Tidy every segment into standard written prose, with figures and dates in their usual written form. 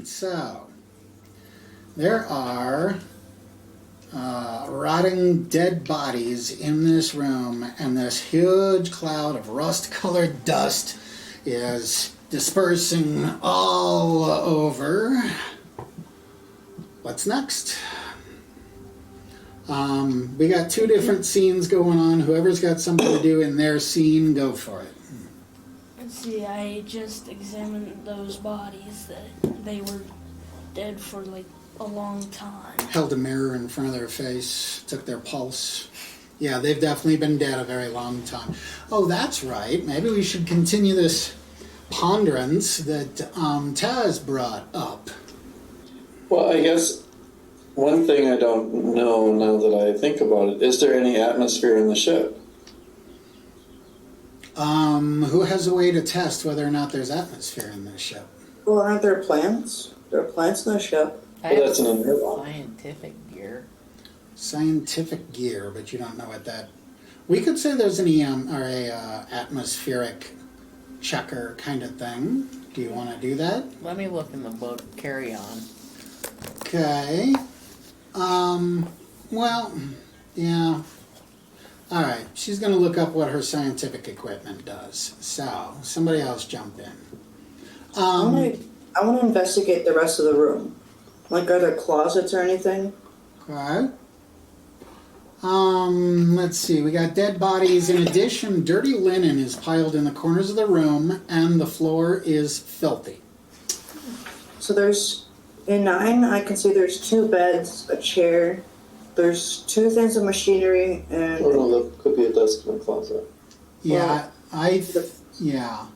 So, there are rotting dead bodies in this room, and this huge cloud of rust-colored dust is dispersing all over. What's next? We got two different scenes going on. Whoever's got something to do in their scene, go for it. Let's see, I just examined those bodies that they were dead for like a long time. Held a mirror in front of their face, took their pulse. Yeah, they've definitely been dead a very long time. Oh, that's right. Maybe we should continue this ponderance that Taz brought up. Well, I guess one thing I don't know now that I think about it, is there any atmosphere in the ship? Who has a way to test whether or not there's atmosphere in this ship? Well, aren't there plants? There are plants in the ship. Well, that's an unknown. Scientific gear. Scientific gear, but you don't know what that... We could say there's an EM or a atmospheric checker kind of thing. Do you want to do that? Let me look in the book. Carry on. Okay. Well, yeah. All right. She's going to look up what her scientific equipment does. So, somebody else jump in. I want to investigate the rest of the room. Like, are there closets or anything? Okay. Let's see. We got dead bodies. In addition, dirty linen is piled in the corners of the room, and the floor is filthy. So there's, in 9, I can see there's 2 beds, a chair, there's 2 things of machinery, and... Oh no, that could be a desk in a closet. Yeah, yeah.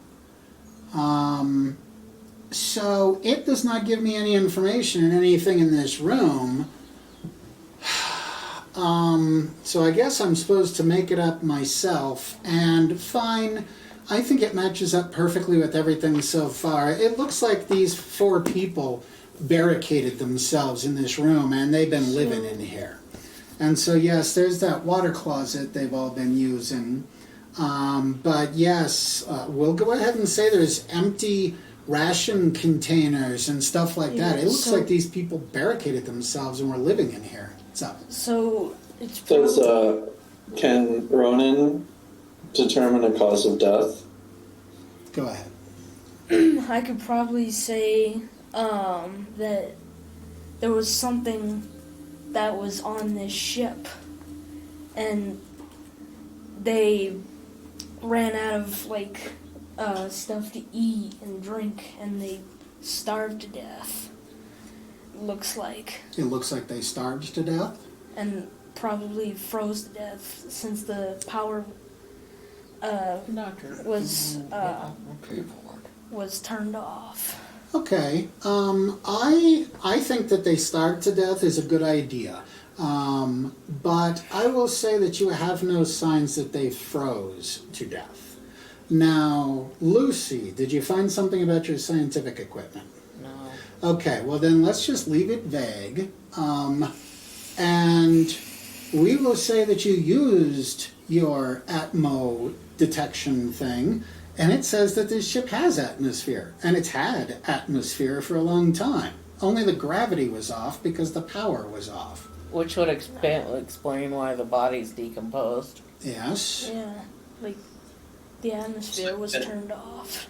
So it does not give me any information on anything in this room. So I guess I'm supposed to make it up myself, and fine. I think it matches up perfectly with everything so far. It looks like these 4 people barricaded themselves in this room, and they've been living in here. And so, yes, there's that water closet they've all been using. But yes, we'll go ahead and say there's empty ration containers and stuff like that. It looks like these people barricaded themselves and were living in here. So it's Does can Ronan determine a cause of death? Go ahead. I could probably say that there was something that was on this ship, and they ran out of like stuff to eat and drink, and they starved to death. Looks like. It looks like they starved to death? And probably froze to death since the power was turned off. Okay. I think that they starved to death is a good idea. But I will say that you have no signs that they froze to death. Now, Lucy, did you find something about your scientific equipment? No. Okay, well then let's just leave it vague. And we will say that you used your Atmo detection thing, and it says that this ship has atmosphere, and it's had atmosphere for a long time. Only the gravity was off because the power was off. Which would explain why the body's decomposed. Yes. Yeah, like the atmosphere was turned off.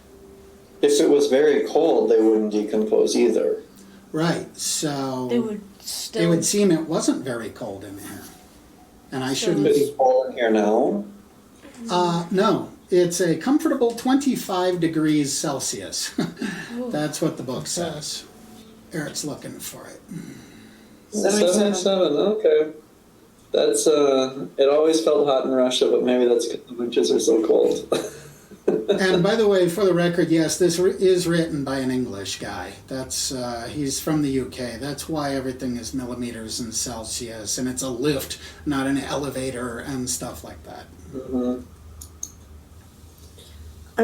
If it was very cold, they wouldn't decompose either. Right, so They would still... it would seem it wasn't very cold in here. And I shouldn't Is be... it cold in here now? No, it's a comfortable 25 degrees Celsius. That's what the book says. Eric's looking for it. 77, okay. That's, it always felt hot in Russia, but maybe that's because the winters are so cold. And by the way, for the record, yes, this is written by an English guy. That's he's from the UK. That's why everything is millimeters and Celsius, and it's a lift, not an elevator and stuff like that. Mm-hmm.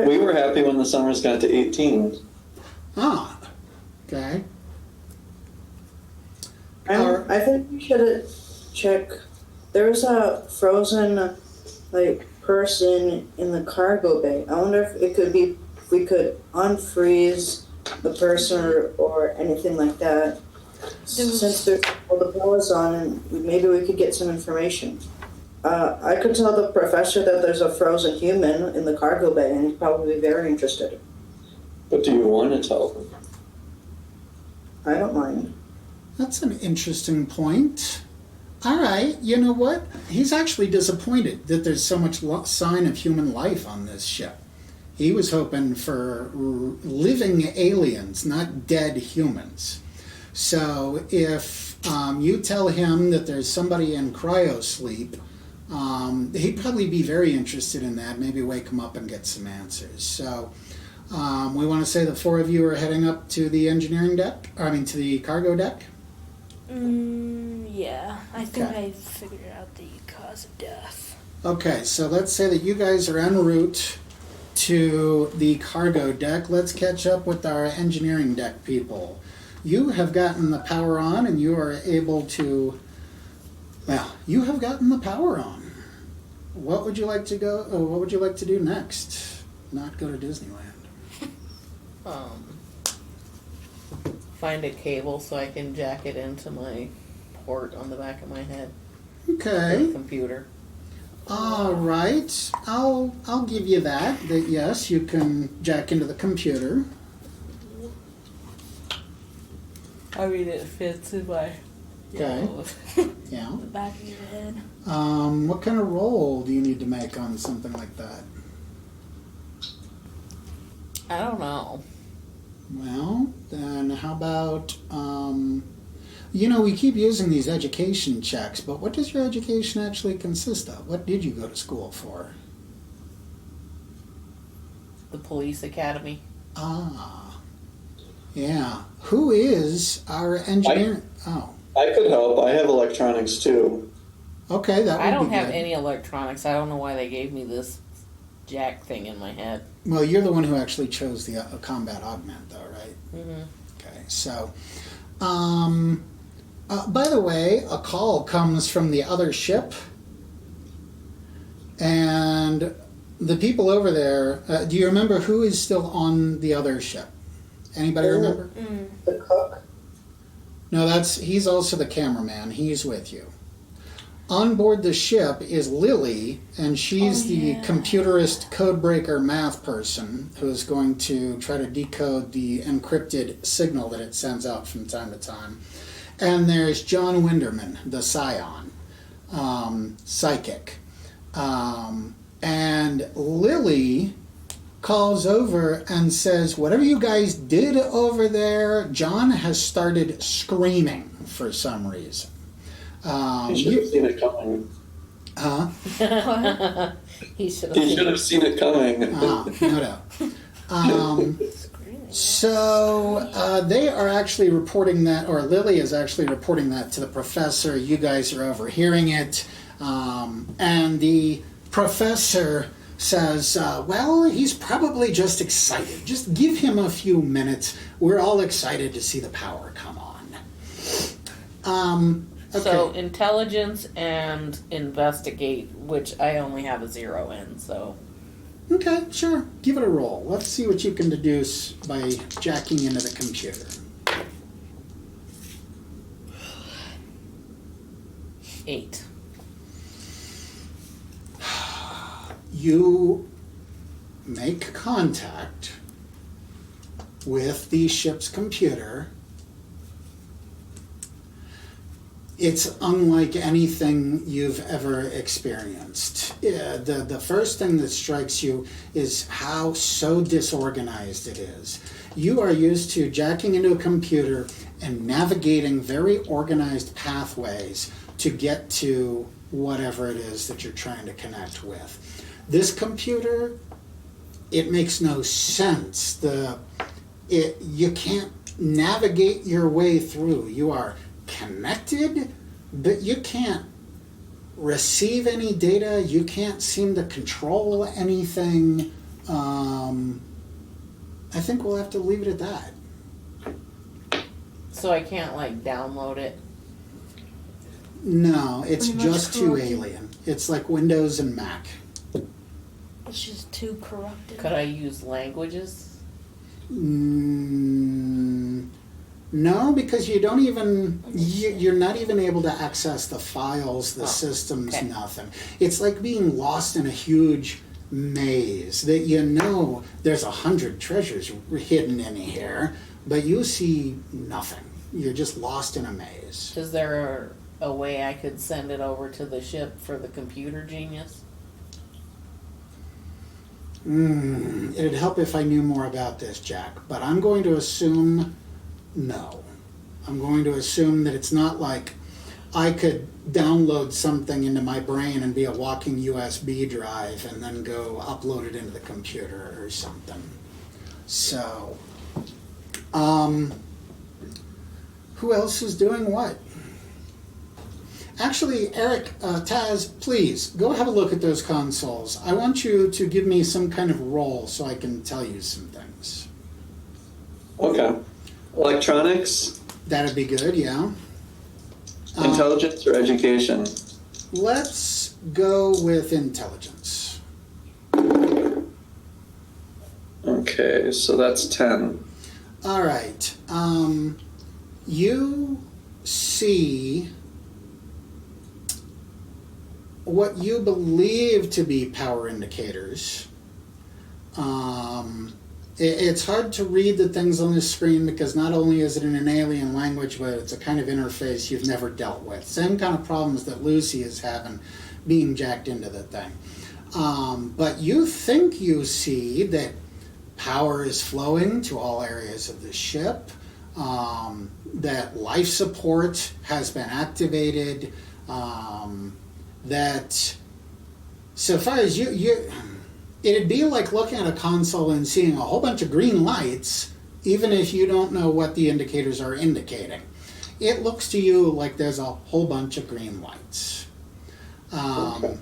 We were happy when the summers got to 18. Ah, okay. I think we should check. There's a frozen, person in the cargo bay. I wonder if it could be, if we could unfreeze the person or anything like that. Since there's all the bells on, and maybe we could get some information. I could tell the professor that there's a frozen human in the cargo bay, and he'd probably be very interested. But do you want to tell them? I don't mind. That's an interesting point. All right, you know what? He's actually disappointed that there's so much sign of human life on this ship. He was hoping for living aliens, not dead humans. So if you tell him that there's somebody in cryosleep, he'd probably be very interested in that. Maybe wake him up and get some answers. So we want to say the four of you are heading up to the engineering deck, to the cargo deck. Yeah, I think Okay. I figured out the cause of death. Okay, so let's say that you guys are en route to the cargo deck. Let's catch up with our engineering deck people. You have gotten the power on, and you are able to. Well, you have gotten the power on. What would you like to go? What would you like to do next? Not go to Disneyland. Find a cable so I can jack it into my port on the back of my head. Okay. The computer. All right. I'll give you that. That yes, you can jack into the computer. I mean, it fits in my. Okay. Yeah. The back of your head. What kind of roll do you need to make on something like that? I don't know. Well, then how about, we keep using these education checks, but what does your education actually consist of? What did you go to school for? The police academy. Ah, yeah. Who is our engineer? I could help. I have electronics too. Okay, that would I don't be have good. any electronics. I don't know why they gave me this jack thing in my head. Well, you're the one who actually chose the combat augment, though, right? Mm-hmm. Okay, so, by the way, a call comes from the other ship, and the people over there, do you remember who is still on the other ship? Anybody remember? The cook? No, he's also the cameraman. He's with you. On board the ship is Lily, and she's the computerist codebreaker math person who's going to try to decode the encrypted signal that it sends out from time to time. And there's John Winderman, the scion, psychic. And Lily calls over and says, whatever you guys did over there, John has started screaming for some reason. You should have seen it coming. Huh? He should have seen it coming. No doubt. So they are actually reporting that, or Lily is actually reporting that to the professor. You guys are overhearing it. And the professor says, well, he's probably just excited. Just give him a few minutes. We're all excited to see the power come on. Okay. So intelligence and investigate, which I only have a 0 in, so. Okay, sure. Give it a roll. Let's see what you can deduce by jacking into the computer. 8. You make contact with the ship's computer. It's unlike anything you've ever experienced. The first thing that strikes you is how so disorganized it is. You are used to jacking into a computer and navigating very organized pathways to get to whatever it is that you're trying to connect with. This computer, it makes no sense. You can't navigate your way through. You are connected, but you can't receive any data. You can't seem to control anything. I think we'll have to leave it at that. So I can't, download it? No, it's Pretty much just too corrupted. alien. It's like Windows and Mac. It's just too corrupted. Could I use languages? No, because you don't even, you're not even able to access the files, the systems, okay. nothing. It's like being lost in a huge maze that you know there's 100 treasures hidden in here, but you see nothing. You're just lost in a maze. Is there a way I could send it over to the ship for the computer genius? It'd help if I knew more about this, Jack, but I'm going to assume no. I'm going to assume that it's not like I could download something into my brain and be a walking USB drive and then go upload it into the computer or something. So, who else is doing what? Actually, Eric, Taz, please, go have a look at those consoles. I want you to give me some kind of role so I can tell you some things. Okay. Electronics, That'd be good, yeah. intelligence, or education? Let's go with intelligence. Okay, so that's 10. All right. You see what you believe to be power indicators. It's hard to read the things on this screen because not only is it in an alien language, but it's a kind of interface you've never dealt with. Same kind of problems that Lucy is having being jacked into the thing. But you think you see that power is flowing to all areas of the ship, that life support has been activated, that so far as you it'd be like looking at a console and seeing a whole bunch of green lights, even if you don't know what the indicators are indicating. It looks to you like there's a whole bunch of green lights. Okay.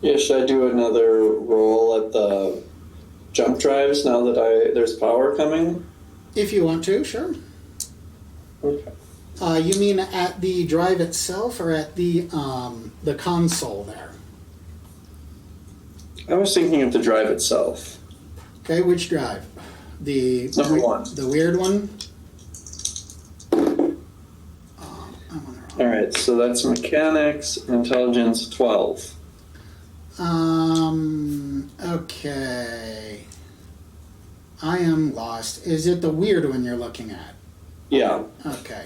Yeah, should I do another roll at the jump drives now that there's power coming? If you want to, sure. Okay. You mean at the drive itself or at the console there? I was thinking of the drive itself. Okay, which drive? The Number 1. The weird one? I'm on the wrong. Alright, so that's mechanics, intelligence, 12. Okay. I am lost. Is it the weird one you're looking at? Yeah. Okay.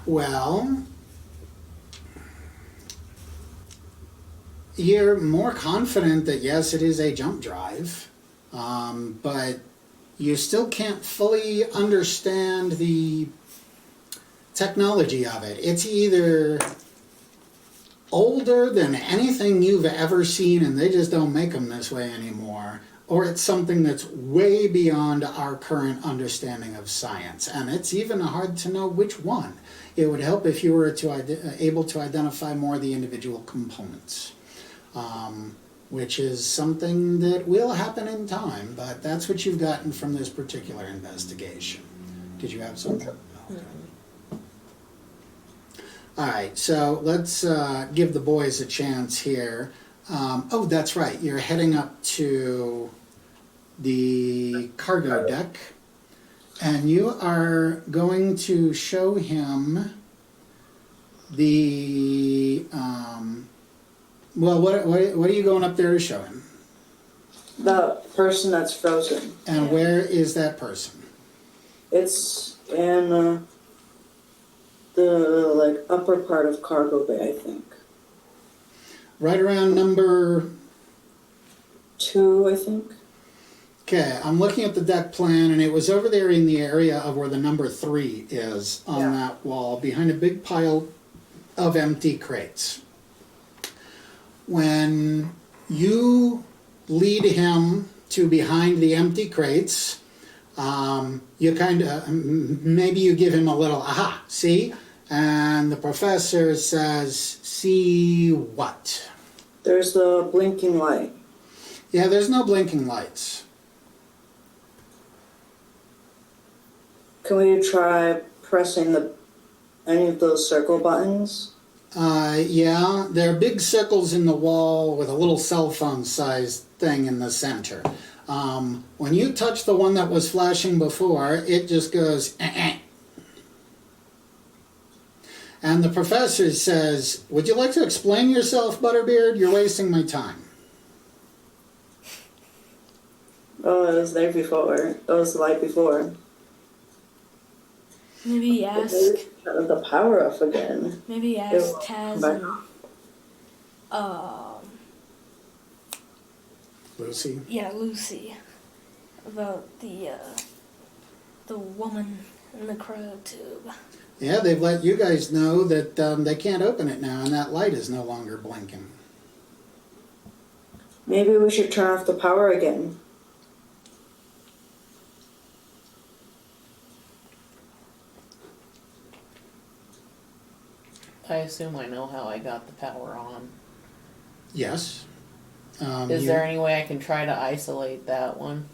Well, you're more confident that yes, it is a jump drive, but you still can't fully understand the technology of it. It's either older than anything you've ever seen and they just don't make them this way anymore, or it's something that's way beyond our current understanding of science, and it's even hard to know which one. It would help if you were able to identify more of the individual components, which is something that will happen in time, but that's what you've gotten from this particular investigation. Did you have something? Okay. All right, so let's give the boys a chance here. Oh, that's right, you're heading up to the cargo deck, and you are going to show him the, well, what are you going up there to show him? The person that's frozen. And where is that person? It's in the upper part of cargo bay, I think. Right around number... 2, I think. Okay, I'm looking at the deck plan, and it was over there in the area of where the number 3 is on that wall, behind a big pile of empty crates. When you lead him to behind the empty crates, you kind of, maybe you give him a little, aha, see? And the professor says, see what? There's the blinking light. Yeah, there's no blinking lights. Can we try pressing any of those circle buttons? Yeah, there are big circles in the wall with a little cell phone sized thing in the center. When you touch the one that was flashing before, it just goes, eh. And the professor says, would you like to explain yourself, Butterbeard? You're wasting my time. Oh, it was there before. It was the light before. Maybe ask. Shut the power off again. Maybe ask Taz and Lucy? yeah, Lucy about the woman in the cryo tube. Yeah, they've let you guys know that they can't open it now, and that light is no longer blinking. Maybe we should turn off the power again. I assume I know how I got the power on. Yes. Is there any way I can try to isolate that one?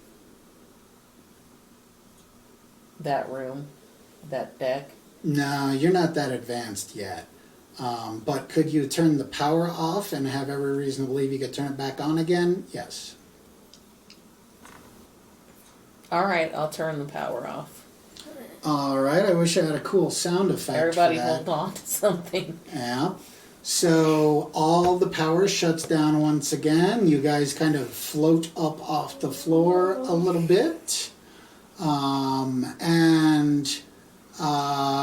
That room? That deck? No, you're not that advanced yet. But could you turn the power off and have every reason to believe you could turn it back on again? Yes. Alright, I'll turn the power off. All right, I wish I had a cool sound effect Everybody for that. hold on to something. Yeah. So all the power shuts down once again. You guys kind of float up off the floor a little bit.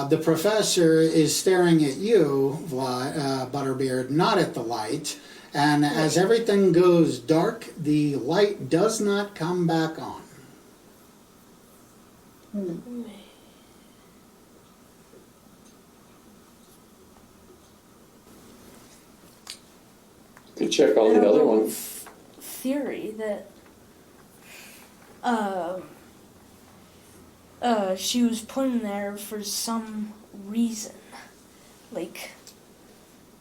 The professor is staring at you, Butterbeard, not at the light. And as everything goes dark, the light does not come back on. Could check all the other ones. Theory that she was put in there for some reason, like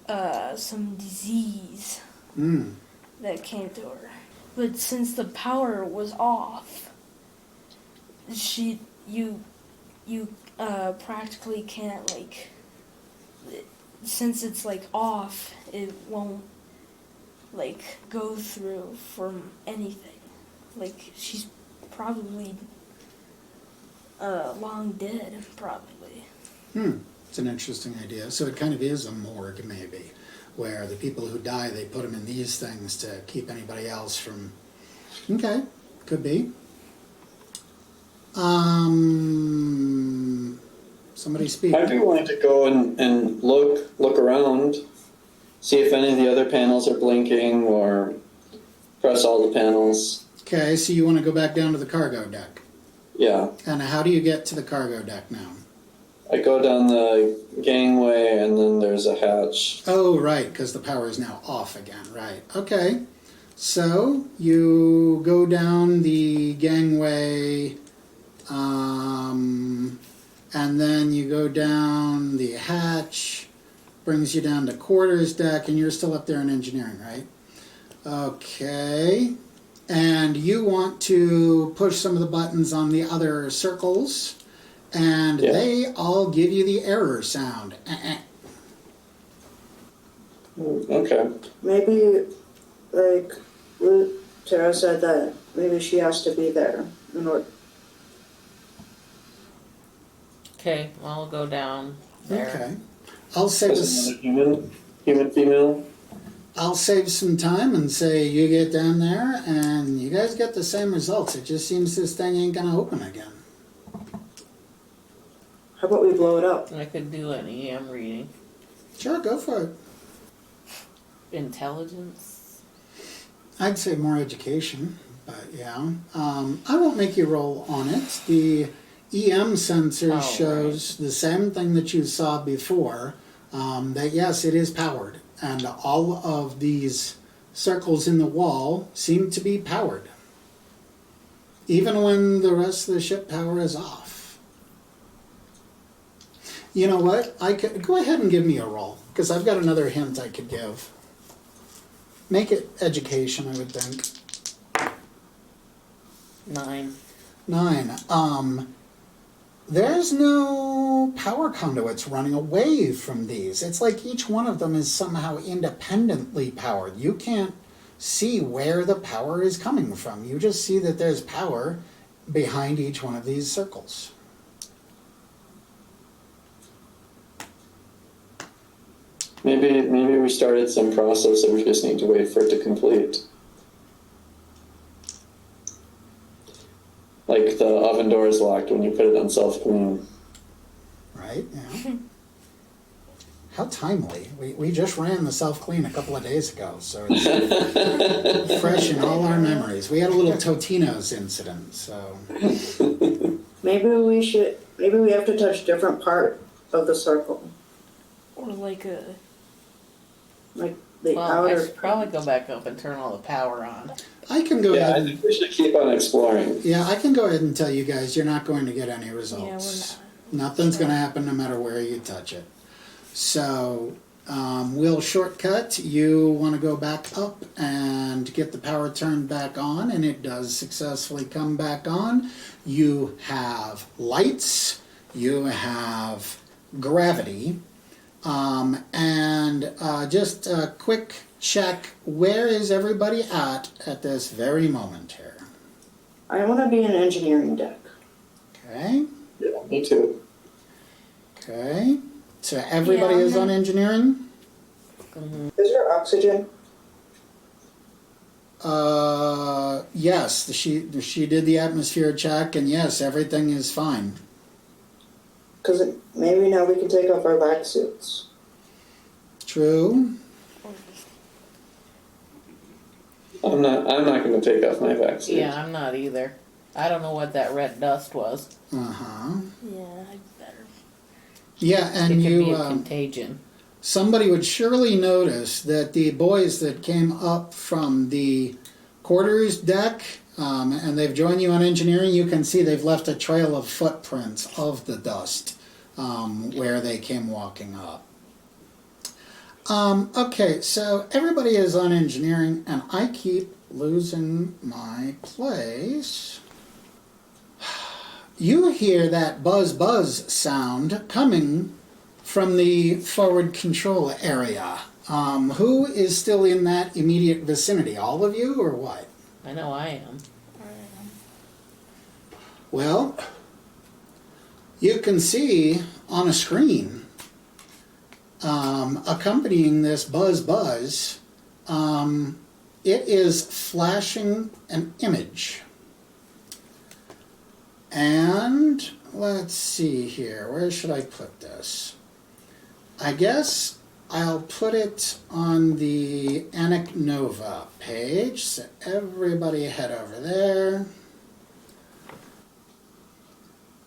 some disease that came to her. But since the power was off, you practically can't, like, since it's like off, it won't like go through from anything. Like, she's probably long dead, probably. It's an interesting idea. So it kind of is a morgue, maybe, where the people who die, they put them in these things to keep anybody else from... Okay, could be. Somebody speak. I'd be willing to go and look around, see if any of the other panels are blinking, or press all the panels. Okay, so you want to go back down to the cargo deck. Yeah. And how do you get to the cargo deck now? I go down the gangway and then there's a hatch. Oh, right, because the power is now off again, right. Okay, so you go down the gangway, and then you go down the hatch, brings you down to quarters deck, and you're still up there in engineering, right? Okay, and you want to push some of the buttons on the other circles, and they all give you the error sound. Okay. Maybe, like, Tara said that maybe she has to be there in order. Okay, I'll go down there. Okay, I'll save As another human female. I'll save some time and say you get down there and you guys get the same results. It just seems this thing ain't gonna open again. How about we blow it up? I could do an EM reading. Sure, go for it. Intelligence? I'd say more education, but yeah. I won't make you roll on it. The EM sensor shows the same thing that you saw before, that yes, it is powered. And all of these circles in the wall seem to be powered, even when the rest of the ship power is off. You know what? I could go ahead and give me a roll, because I've got another hint I could give. Make it education, I would think. 9. 9. There's no power conduits running away from these. It's like each one of them is somehow independently powered. You can't see where the power is coming from. You just see that there's power behind each one of these circles. Maybe we started some process and we just need to wait for it to complete. Like the oven door is locked when you put it on self-clean. Right? Yeah. How timely. We just ran the self-clean a couple of days ago, so it's fresh in all our memories. We had a little Totino's incident, so. Maybe we have to touch different part of the circle. Or like a. Like the Well, I outer. should probably go back up and turn all the power on. I can go Yeah, I ahead. think we should keep on exploring. Yeah, I can go ahead and tell you guys you're not going to get any results. Yeah, we're not. Nothing's going to happen no matter where you touch it. So we'll shortcut. You want to go back up and get the power turned back on, and it does successfully come back on. You have lights. You have gravity. And just a quick check. Where is everybody at this very moment here? I want to be an engineering deck. Okay. Yeah, me too. Okay. So everybody Yeah, is on engineering? Is there oxygen? Yes, she did the atmosphere check, and yes, everything is fine. Because maybe now we can take off our vac suits. True. I'm not going to take off my vaccine. Yeah, I'm not either. I don't know what that red dust was. Uh-huh. Yeah, I better. Yeah, It and could be you, a contagion. somebody would surely notice that the boys that came up from the quarters deck, and they've joined you on engineering, you can see they've left a trail of footprints of the dust where they came walking up. Okay, so everybody is on engineering, and I keep losing my place. You hear that buzz buzz sound coming from the forward control area. Who is still in that immediate vicinity? All of you, or what? I know I am. Well, you can see on a screen accompanying this buzz buzz, it is flashing an image. And let's see here, where should I put this? I guess I'll put it on the Annic Nova page, so everybody head over there.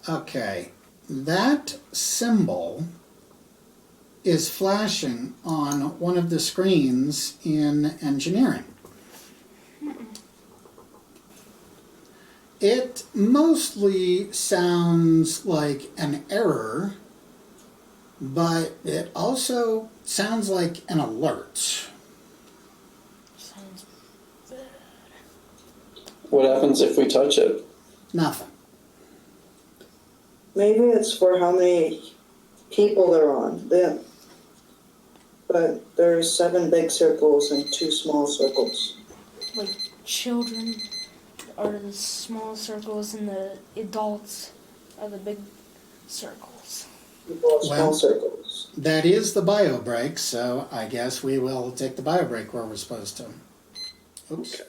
Okay, that symbol is flashing on one of the screens in engineering. It mostly sounds like an error, but it also sounds like an alert. Sounds bad. What happens if we touch it? Nothing. Maybe it's for how many people they're on. But there's 7 big circles and 2 small circles. Like children are the small circles and the adults are the big circles. People have small Well- circles. That is the bio break, so I guess we will take the bio break where we're supposed to. Oops. Okay.